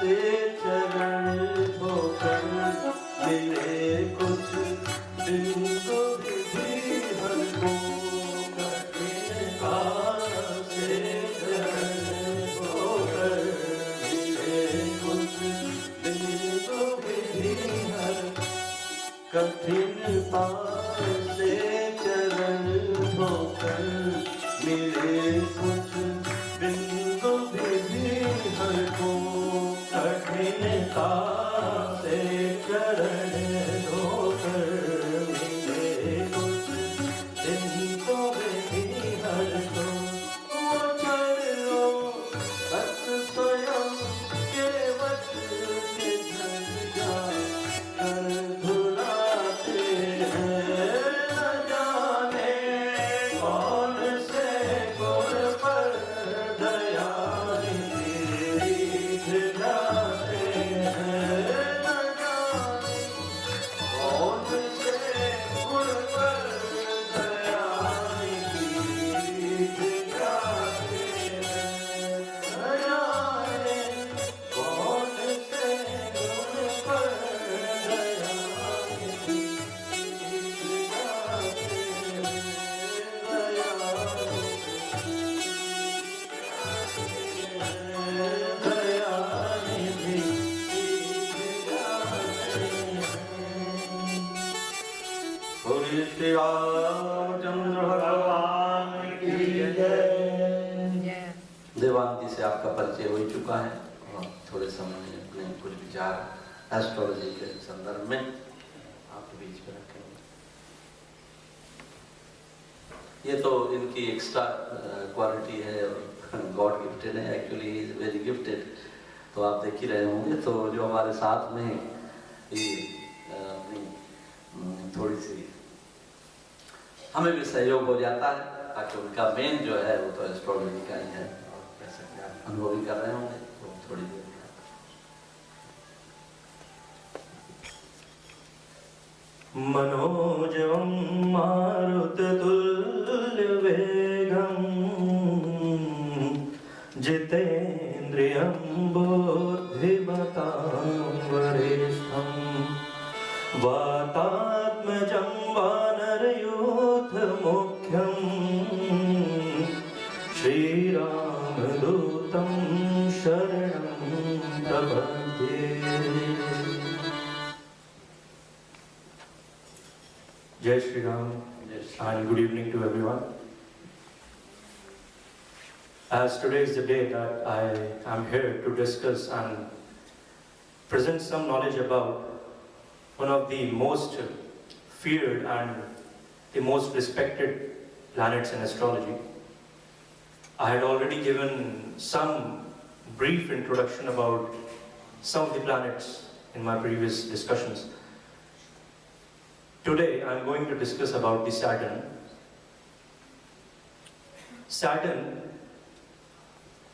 से चरण धोकर मिले कुछ दिन को विधि हर को कठिन काल से चरण धोकर मिले कुछ दिन को विधि हर कठिन काल से चरण धोकर मिले कुछ बिंदु विधि हर को कठिन काल से चरण धोकर मिले कुछ बिंदु विधि हर को वो चरणों तक स्वयं के वश के धन जा कर धुलाते हैं न जाने कौन से गुण पर दया जाते हैं न जाने कौन से गुण पर दया जाते हैं न जाने कौन से गुण पर दया श्री रामचंद्र भगवान की जय। देवांती से आपका परिचय हो चुका है और थोड़े समय में अपने कुछ विचार एस्ट्रोलॉजी के संदर्भ में आपके बीच में रखेंगे। ये तो इनकी एक्स्ट्रा क्वालिटी है और गॉड गिफ्टेड है, एक्चुअली इज वेरी गिफ्टेड, तो आप देख ही रहे होंगे। तो जो हमारे साथ में ये थोड़ी सी हमें भी सहयोग हो जाता है, ताकि उनका मेन जो है वो तो एस्ट्रोलॉजी का ही है, जैसा कि आप अनुभव भी कर रहे होंगे। तो थोड़ी देर मनोजवं मारुततुल्य वेगं जितेन्द्रियं बुद्धिमतां वरिष्ठं वातात्मजं वानरयूथमुख्यं श्रीरामदूतं शरणं प्रपद्ये। Jai Shri Ram, and good evening to everyone. As today is the day that I am here to discuss and present some knowledge about one of the most feared and the most respected planets in astrology. I had already given some brief introduction about some of the planets in my previous discussions. Today I am going to discuss about the Saturn. Saturn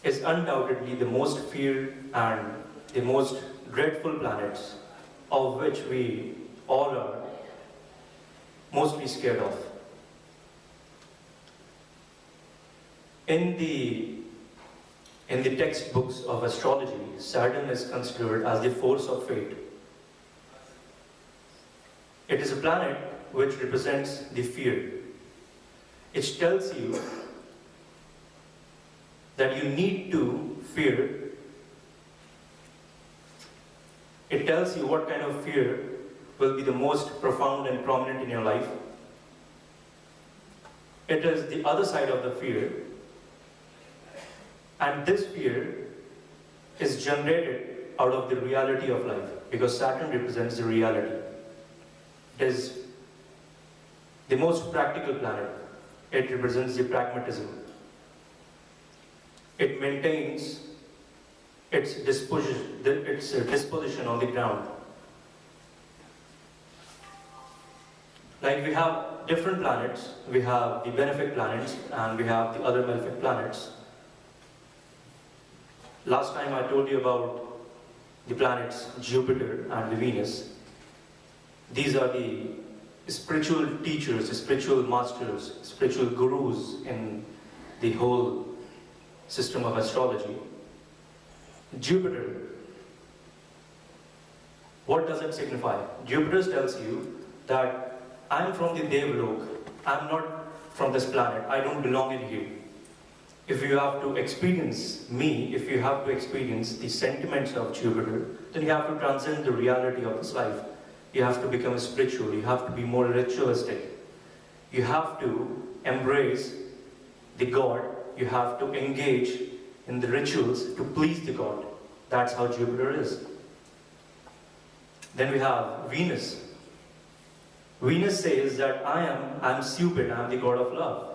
is undoubtedly the most feared and the most dreadful planets, of which we all are mostly scared of. In the textbooks of astrology, Saturn is considered as the force of fate. It is a planet which represents the fear. It tells you that you need to fear. It tells you what kind of fear will be the most profound and prominent in your life. It is the other side of the fear. And this fear is generated out of the reality of life, because Saturn represents the reality. It is the most practical planet. It represents the pragmatism. It maintains its disposition on the ground. Like we have different planets, we have the benefic planets and we have the other malefic planets. Last time I told you about the planets Jupiter and the Venus. These are the spiritual teachers, spiritual masters, spiritual gurus in the whole system of astrology. Jupiter What does it signify? Jupiter tells you that I'm from the Devlok. I'm not from this planet. I don't belong in here. If you have to experience me, if you have to experience the sentiments of Jupiter, then you have to transcend the reality of this life. You have to become spiritual. You have to be more ritualistic. You have to embrace the God. You have to engage in the rituals to please the God. That's how Jupiter is. Then we have Venus. Venus says that I'm stupid, I'm the god of love.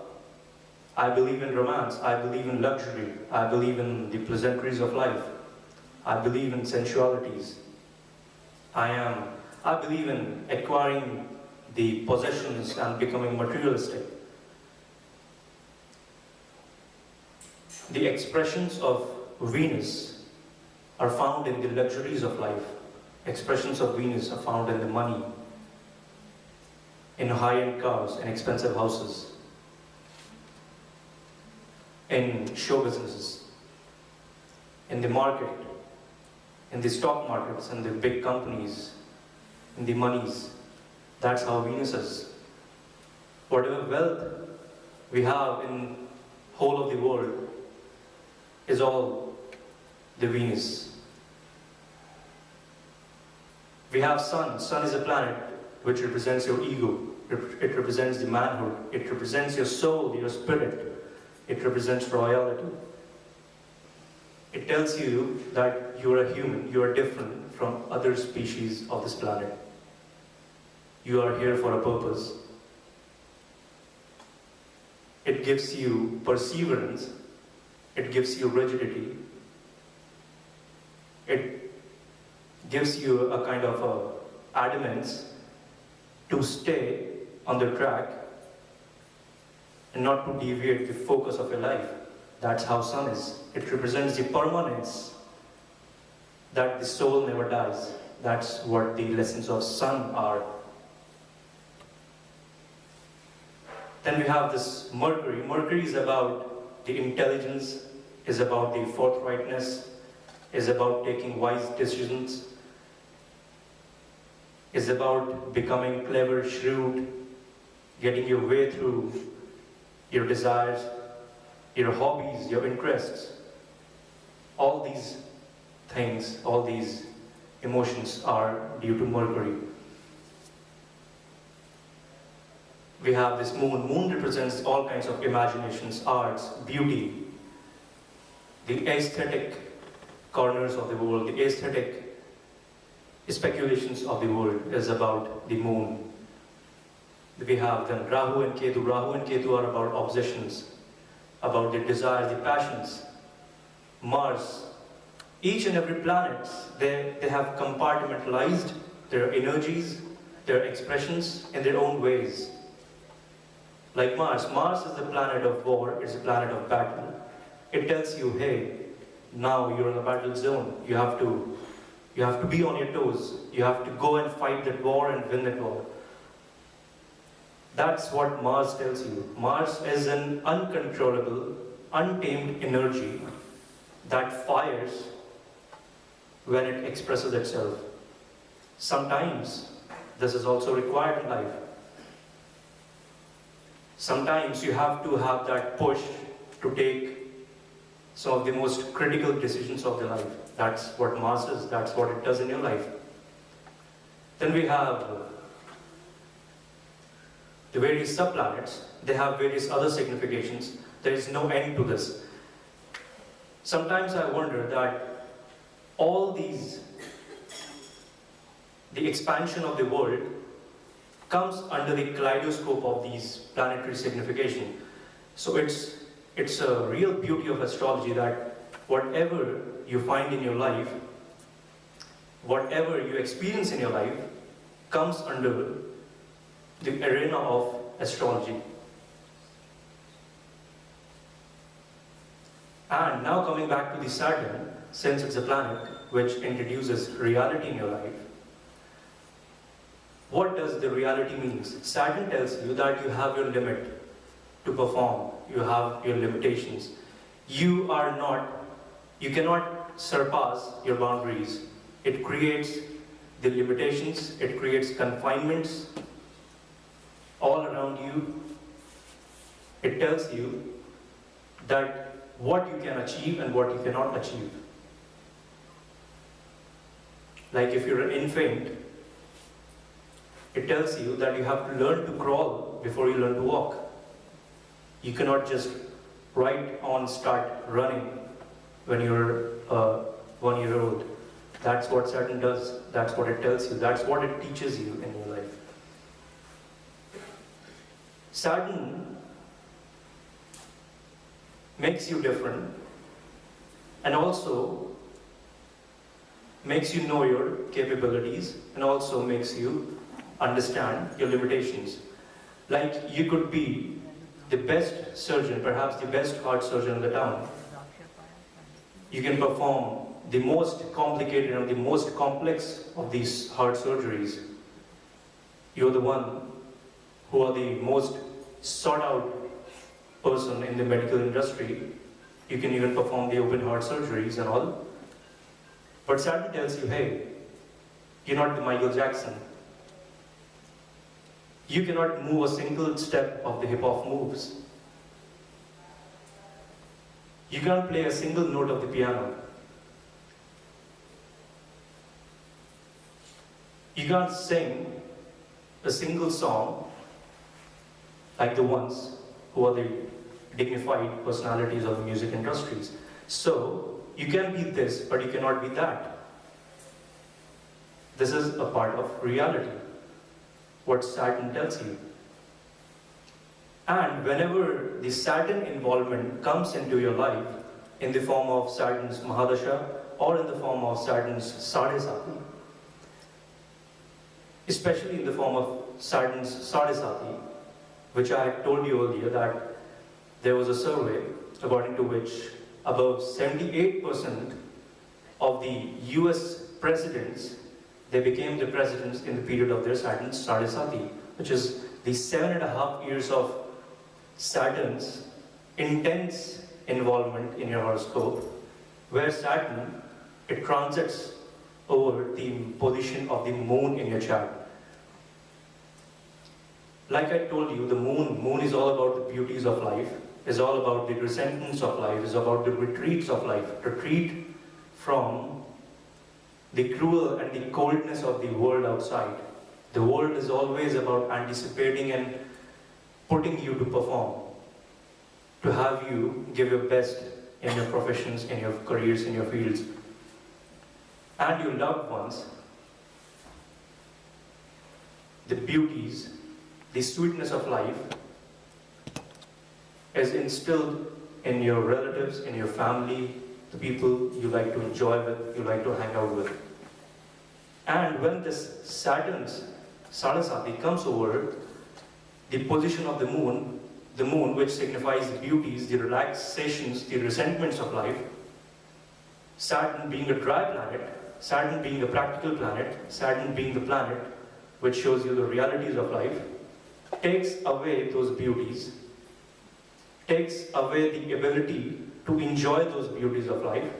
I believe in romance, I believe in luxury, I believe in the pleasantries of life. I believe in sensualities. I believe in acquiring the possessions and becoming materialistic. The expressions of Venus are found in the luxuries of life. Expressions of Venus are found in the money, in high-end cars, in expensive houses, in show businesses, in the market, in the stock markets, in the big companies, in the monies. That's how Venus is. Whatever wealth we have in whole of the world is all the Venus. We have Sun. Sun is a planet which represents your ego. It represents the manhood. It represents your soul, your spirit. It represents royalty. It tells you that you are a human. You are different from other species of this planet. You are here for a purpose. It gives you perseverance. It gives you rigidity. It gives you a kind of adamance to stay on the track and not to deviate the focus of your life. That's how Sun is. It represents the permanence, that the soul never dies. That's what the lessons of Sun are. Then we have this Mercury. Mercury is about the intelligence, is about the forthrightness, is about taking wise decisions, is about becoming clever, shrewd, getting your way through your desires, your hobbies, your interests. All these things, all these emotions are due to Mercury. We have this Moon. Moon represents all kinds of imaginations, arts, beauty, the aesthetic corners of the world, the aesthetic speculations of the world is about the Moon. We have then Rahu and Ketu. Rahu and Ketu are about obsessions, about the desires, the passions. Mars. Each and every planet, they have compartmentalized their energies, their expressions in their own ways. Like Mars. Mars is the planet of war, it's a planet of battle. It tells you, hey, now you're in the battle zone. You have to be on your toes. You have to go and fight that war and win that war. That's what Mars tells you. Mars is an uncontrollable, untamed energy that fires when it expresses itself. Sometimes this is also required in life. Sometimes you have to have that push to take some of the most critical decisions of the life. That's what Mars is, that's what it does in your life. Then we have the various subplanets. They have various other significations. There is no end to this. Sometimes I wonder that all these, the expansion of the world comes under the kaleidoscope of these planetary signification. So it's a real beauty of astrology that whatever you find in your life, whatever you experience in your life, comes under the arena of astrology. And now coming back to the Saturn, since it's a planet which introduces reality in your life, what does the reality mean? Saturn tells you that you have your limit to perform, you have your limitations. You cannot surpass your boundaries. It creates the limitations, it creates confinements all around you. It tells you that what you can achieve and what you cannot achieve. Like if you're an infant, it tells you that you have to learn to crawl before you learn to walk. You cannot just right on start running when you're 1 year old. That's what Saturn does. That's what it tells you. That's what it teaches you in your life. Saturn makes you different and also makes you know your capabilities and also makes you understand your limitations. Like you could be the best surgeon, perhaps the best heart surgeon in the town. You can perform the most complicated and the most complex of these heart surgeries. You're the one who are the most sought out person in the medical industry. You can even perform the open heart surgeries and all. But Saturn tells you, hey, you're not the Michael Jackson. You cannot move a single step of the hip-hop moves. You can't play a single note of the piano. You can't sing a single song like the ones who are the dignified personalities of the music industries. So, you can be this, but you cannot be that. This is a part of reality, what Saturn tells you. And whenever the Saturn involvement comes into your life, in the form of Saturn's Mahadasha, or in the form of Saturn's Sadesati, especially in the form of Saturn's Sadesati, which I had told you earlier that there was a survey according to which above 78% of the US presidents, they became the presidents in the period of their Saturn's Sadesati, which is the 7.5 years of Saturn's intense involvement in your horoscope, where Saturn, it transits over the position of the moon in your chart. Like I told you, the moon is all about the beauties of life, is all about the resentments of life, is about the retreats of life, retreat from the cruel and the coldness of the world outside. The world is always about anticipating and putting you to perform, to have you give your best in your professions, in your careers, in your fields. And your loved ones, the beauties, the sweetness of life is instilled in your relatives, in your family, the people you like to enjoy with, you like to hang out with. And when this Saturn's Sadasati comes over the position of the moon which signifies the beauties, the relaxations, the resentments of life, Saturn being a dry planet, Saturn being a practical planet, Saturn being the planet which shows you the realities of life, takes away those beauties, takes away the ability to enjoy those beauties of life.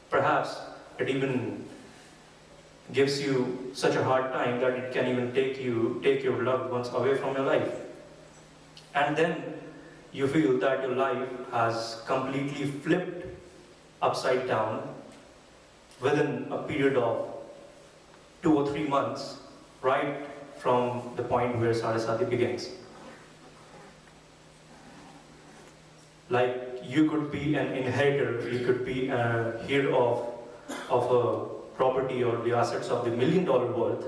Perhaps it even gives you such a hard time that it can even take your loved ones away from your life. And then you feel that your life has completely flipped upside down within a period of 2 or 3 months, right from the point where Sadasati begins. Like you could be an inheritor, you could be a hero of a property or the assets of the $1 million worth.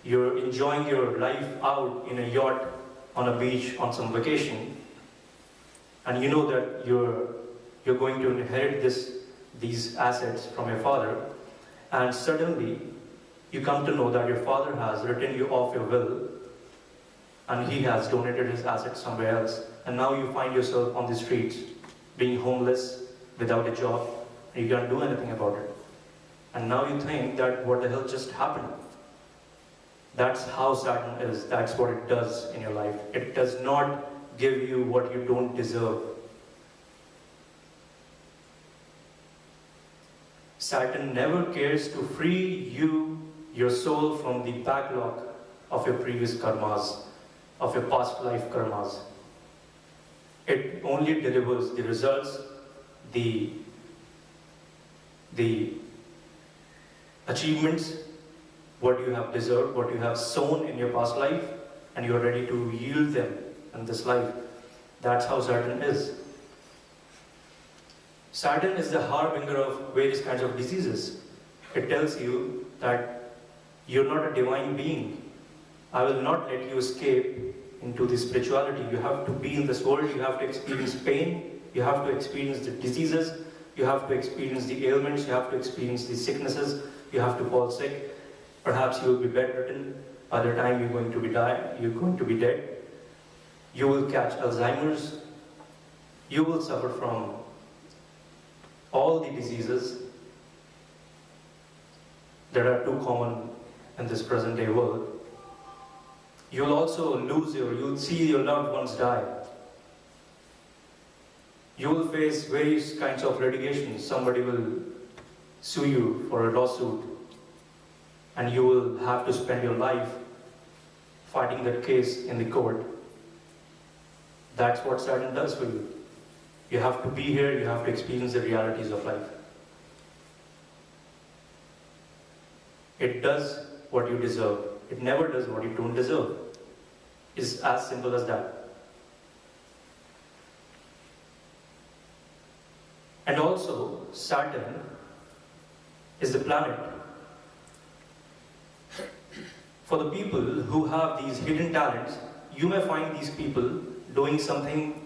You're enjoying your life out in a yacht on a beach on some vacation, and you know that you're going to inherit these assets from your father, and suddenly you come to know that your father has written you off your will and he has donated his assets somewhere else, and now you find yourself on the streets being homeless without a job and you can't do anything about it. And now you think that what the hell just happened? That's how Saturn is. That's what it does in your life. It does not give you what you don't deserve. Saturn never cares to free you, your soul, from the backlog of your previous karmas, of your past life karmas. It only delivers the results, the achievements, what you have deserved, what you have sown in your past life, and you are ready to yield them in this life. That's how Saturn is. Saturn is the harbinger of various kinds of diseases. It tells you that you're not a divine being. I will not let you escape into the spirituality. You have to be in this world, you have to experience pain, you have to experience the diseases, you have to experience the ailments, you have to experience the sicknesses, you have to fall sick. Perhaps you will be bedridden. By the time you're going to be dead. You will catch Alzheimer's. You will suffer from all the diseases that are too common in this present day world. You'll also you'll see your loved ones die. You will face various kinds of litigation. Somebody will sue you for a lawsuit, and you will have to spend your life fighting that case in the court. That's what Saturn does for you. You have to be here, you have to experience the realities of life. It does what you deserve. It never does what you don't deserve. It's as simple as that. And also, Saturn is the planet for the people who have these hidden talents. You may find these people doing something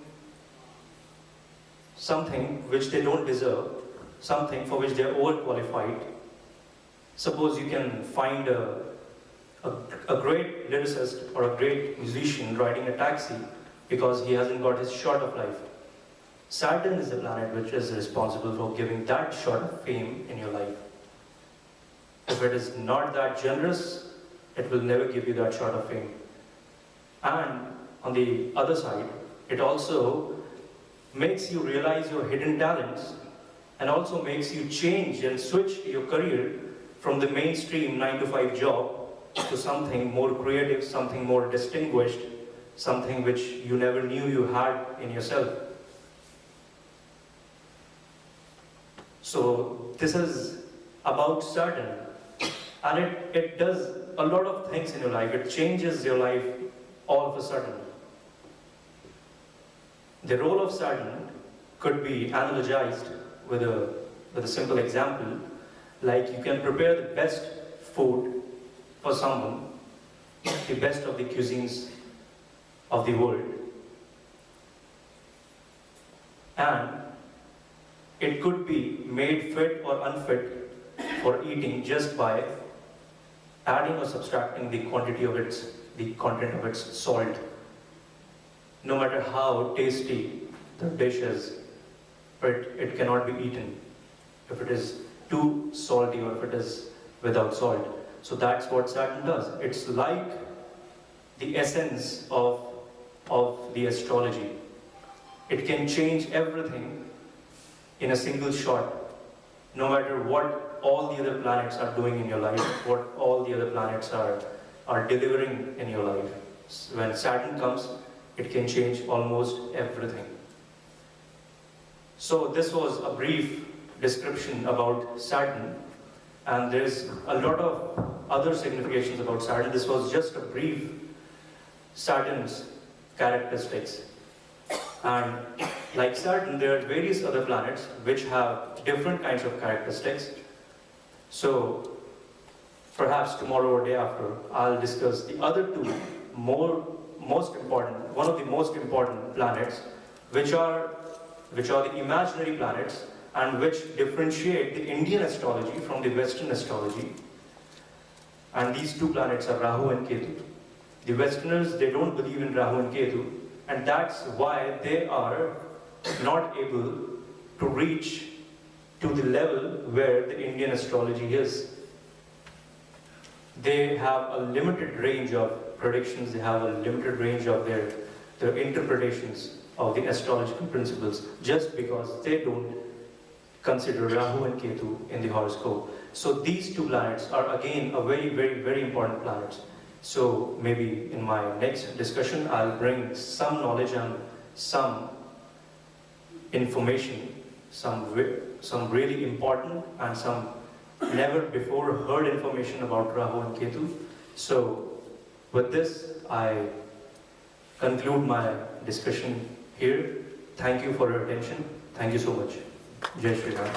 which they don't deserve, something for which they are overqualified. Suppose you can find a great lyricist or a great musician riding a taxi because he hasn't got his shot of life. Saturn is the planet which is responsible for giving that shot of fame in your life. If it is not that generous, it will never give you that shot of fame. And on the other side, it also makes you realize your hidden talents and also makes you change and switch your career from the mainstream 9-to-5 job to something more creative, something more distinguished, something which you never knew you had in yourself. So this is about Saturn, and it does a lot of things in your life. It changes your life all of a sudden. The role of Saturn could be analogized with a simple example, like you can prepare the best food for someone, the best of the cuisines of the world, and it could be made fit or unfit for eating just by adding or subtracting the content of its salt. No matter how tasty the dish is, it cannot be eaten if it is too salty or if it is without salt. So that's what Saturn does. It's like the essence of the astrology. It can change everything in a single shot, no matter what all the other planets are doing in your life, what all the other planets are delivering in your life. When Saturn comes, it can change almost everything. So this was a brief description about Saturn, and there's a lot of other significations about Saturn. This was just a brief Saturn's characteristics. And like Saturn, there are various other planets which have different kinds of characteristics. So perhaps tomorrow or day after, I'll discuss the other two most important, one of the most important planets, which are the imaginary planets and which differentiate the Indian astrology from the Western astrology. And these two planets are Rahu and Ketu. The Westerners, they don't believe in Rahu and Ketu, and that's why they are not able to reach to the level where the Indian astrology is. They have a limited range of predictions, they have a limited range of their interpretations of the astrological principles, just because they don't consider Rahu and Ketu in the horoscope. So these two planets are again a very, very, very important planets. So maybe in my next discussion, I'll bring some knowledge and some information, some really important and some never before heard information about Rahu and Ketu. So with this, I conclude my discussion here. Thank you for your attention. Thank you so much. Jai Shri Ram.